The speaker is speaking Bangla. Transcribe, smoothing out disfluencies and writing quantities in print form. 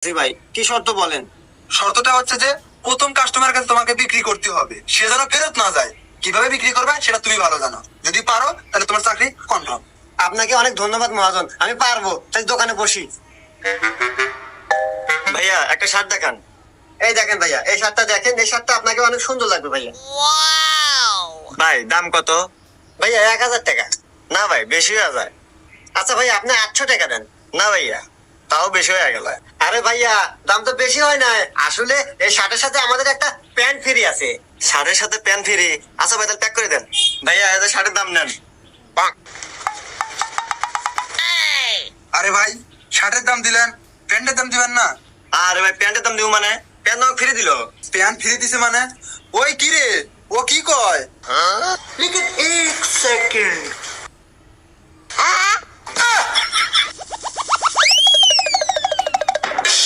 জি ভাই, কি শর্ত বলেন? শর্তটা হচ্ছে যে প্রথম কাস্টমারের কাছে তোমাকে বিক্রি করতে হবে, সে যেন ফেরত না যায়। কিভাবে বিক্রি করবে সেটা তুমি ভালো জানো। যদি পারো তাহলে তোমার চাকরি কনফার্ম। আপনাকে অনেক ধন্যবাদ মহাজন, আমি পারবো, তাই দোকানে বসি। ভাইয়া একটা শার্ট দেখান। এই দেখেন ভাইয়া, এই শার্টটা দেখেন, এই শার্টটা আপনাকে অনেক সুন্দর লাগবে ভাইয়া। ভাই দাম কত? ভাইয়া 1000 টাকা। না ভাই, বেশি হয়ে যায়। আচ্ছা ভাইয়া, আপনি 800 টাকা দেন। না ভাইয়া, তাও বেশি হয়ে গেল। আরে ভাইয়া, দাম তো বেশি হয় না, আসলে এই শার্টের সাথে আমাদের একটা প্যান্ট ফ্রি আছে। শার্টের সাথে প্যান্ট ফ্রি? আচ্ছা ভাই, তাহলে প্যাক করে দেন। ভাইয়া এদের শার্টের দাম নেন। আরে ভাই, শার্টের দাম দিলেন, প্যান্টের দাম দিবেন না? আরে ভাই, প্যান্টের দাম দিব মানে? প্যান্ট আমাকে ফ্রি দিল। প্যান্ট ফ্রি দিছে মানে? ওই কি রে, ও কি কয়? लेकिन एक सेकंड